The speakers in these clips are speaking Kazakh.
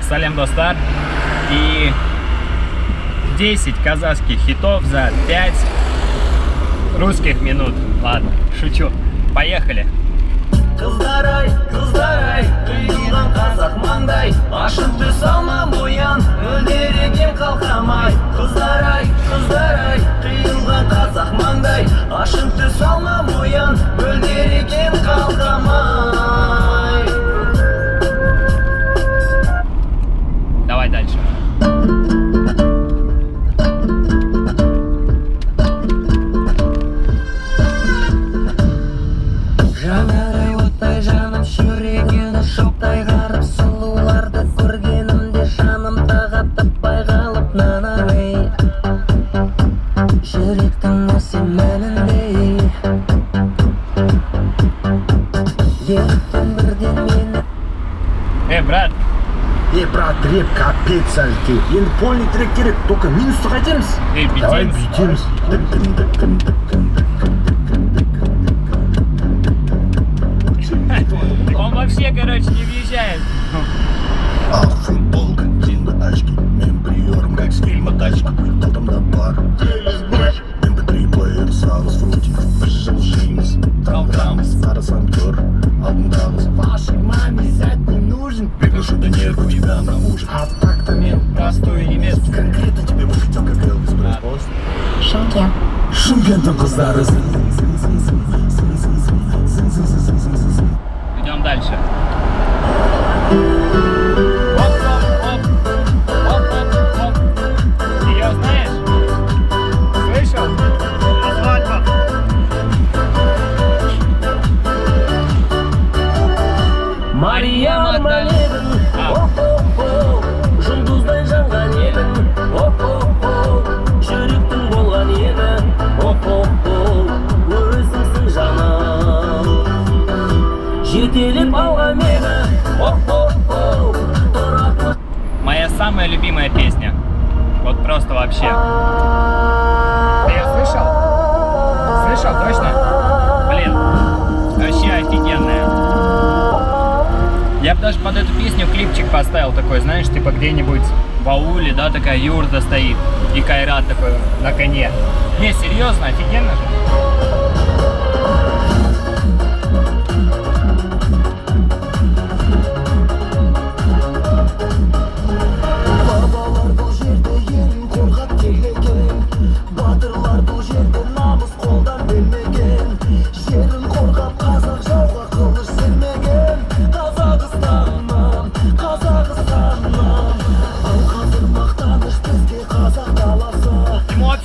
Салем, достар. И 10 казахских хитов за 5 русских минут. Ладно, шучу. Поехали. Кыздарай, кыздарай, кыйылган казак маңдай, ашып түс алма буян, өлдереген қалқамай. Кыздарай, кыздарай, кыйылган казак маңдай, ашып түс алма буян, өлдереген қалқамай. Давай дальше. Жанарай оттай жаным жүрегені шоқтай қарып, сұлуларды көргенімде жаным тағаттаппай қалып нанарай. Жүректің нәрсе мәніндей, еріктің бірден мені. Брат. Брат, рэп капец әлке. Енді полный трек керек, только минусты қайтеміз. Давай бүйтеміз. Он вообще, короче, не въезжает. Ақ футболка, тинді очки, мен приорым, как с фильма «Тачки». Кто-то на бар, MP3 плеер, сразу фрути, жыл жейміз, талдамыз, қарасам көр, алдындағыз. Вашей маме зять не нужен, приглашу до нерву тебя на ужин. А так-то мен простой немецкий, конкретно тебе бы хотел, как Элвис Пресли. Шымкент. Шымкенттің қыздары. Идем дальше. Ты ее знаешь? Слышал? Свадьба. Мария Магдалена, о-хо-хо, жұлдыздай жанған едің, о-хо-хо, жүректің болған ені, о-хо-хо, өзіңсің жаным. Жетелеп алған мені, о-хо-хо, тұратып. Моя самая любимая песня. Вот просто вообще. Ты ее слышал? Слышал, точно? Блин, вообще офигенная. Я бы даже под эту песню клипчик поставил такой, знаешь, типа где-нибудь в ауле, да, такая юрта стоит, и Кайрат такой на коне. Не, серьезно, офигенно же.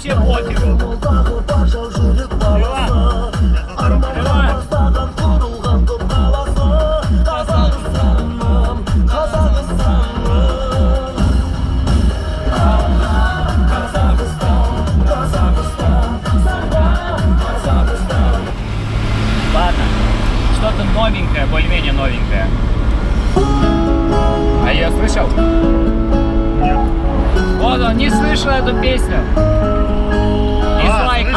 Ему вообще пофигу. Ладно, что-то новенькое, более-менее новенькое. А я слышал? Нет. Вот он, не слышал эту песню. Дизлайк.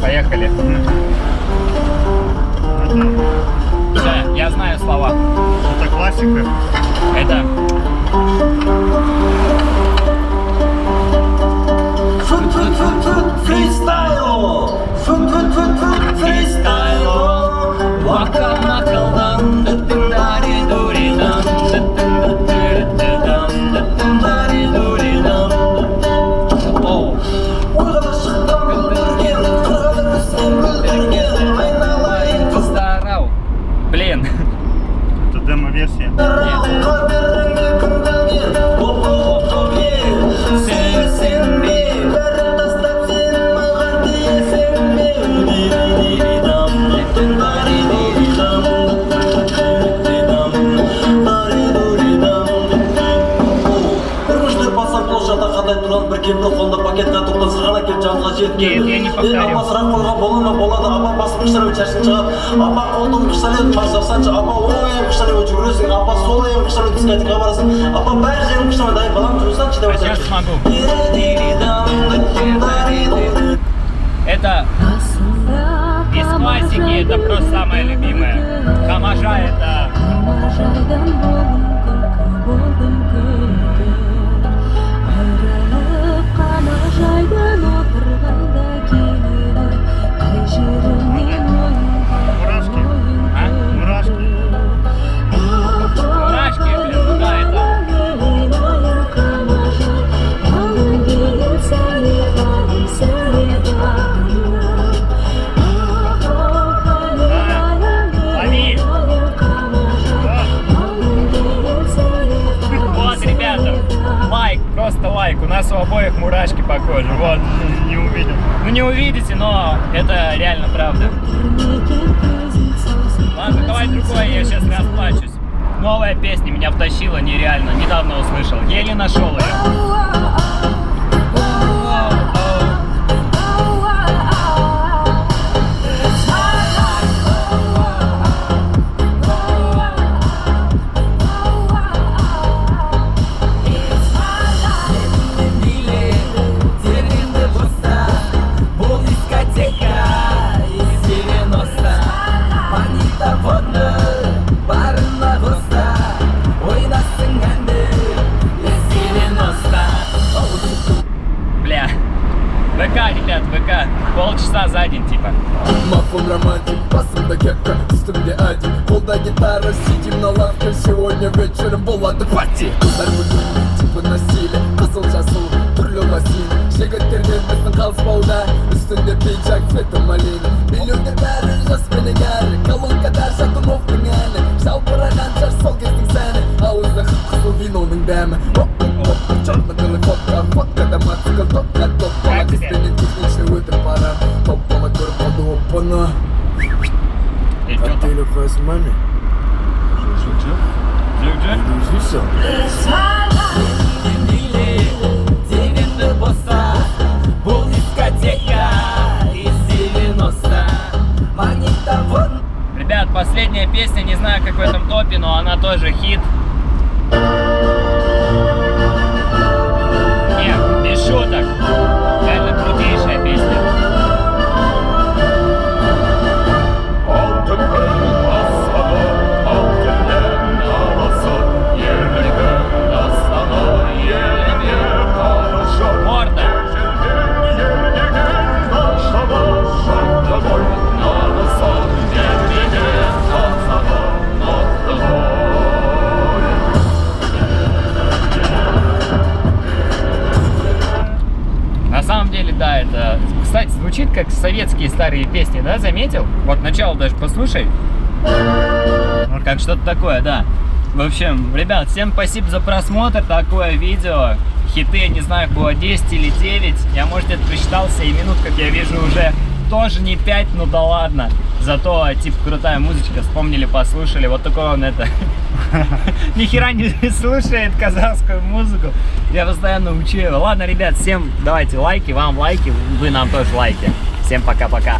Поехали. Да, я знаю слова. Это классика. Это... Фристайл! Фристайл! Вака макалдан, даттындари дуридан, даттындари дуридан. Ойға қолында пакетқа тоқтан сырғана келіп жанға жеткен. Я не повторю. Апа сұрақ қойған бола ма болады, апа басып қыштармен шашын шығады. Апа қолдың қыштармен қашсарсаншы, апа оң аяғын қыштармен жүгіресің, апа сол аяғын қыштармен дискотекаға барасың. Апа бәрі жерін қыштармен дайын балам жүрсаншы деп Сейчас смогу. Это из классики, это просто самое любимое. Камажа это... Мурашки. А? Мурашки. Мурашки, блин, ну да, это... Лови. Вот, ребята, лайк, просто лайк. У нас у обоих мурашки по коже. Вот, не увидел. Ну не увидите, но это реально правда. Ладно, давай другое, я сейчас расплачусь. Новая песня меня втащила нереально, недавно услышал. Еле нашел ее. Бля, ВК, ребят, ВК, полчаса за день типа. Мафон романтик, басымда кепка, үстімде один. Қолда гитара, сидим на лавке. Сегодня вечером болады пати. Қыздар бүгін типа насилие, қызыл-жасыл түрлі лосин. Жігіттерден біздің қалыспауда, үстінде пиджак цвета малина. Миллионер бәрі жас менің әрі, колонкада Шатуновтың әні. Жалбыраған жар сол кездің сәні, ауызда қып-қызыл виноның дәмі. Черно-белый фотка, мотоцикл, топка, Кізбенен техничный өтіп барам. Топ-тома көріп қалды оппаны. Коктейлі қойсын маме. Жук-жук. Жук-жук. Ребят, последняя песня, не знаю, как в этом топе, но она тоже хит. Нет, без шуток. Реально крутейшая песня. Гордо. На самом деле, да, это, кстати, звучит как советские старые песни, да, заметил? Вот начало даже послушай. Вот как что-то такое, да. В общем, ребят, всем спасибо за просмотр, такое видео. Хиты, я не знаю, было 10 или 9. Я, может, это просчитался, и минут, как я вижу, уже тоже не 5, ну да ладно. Зато, типа, крутая музычка, вспомнили, послушали. Вот такой он это... Ни хера не слушает казахскую музыку. Я постоянно учу его. Ладно, ребят, всем давайте лайки, вам лайки, вы нам тоже лайки. Всем пока-пока.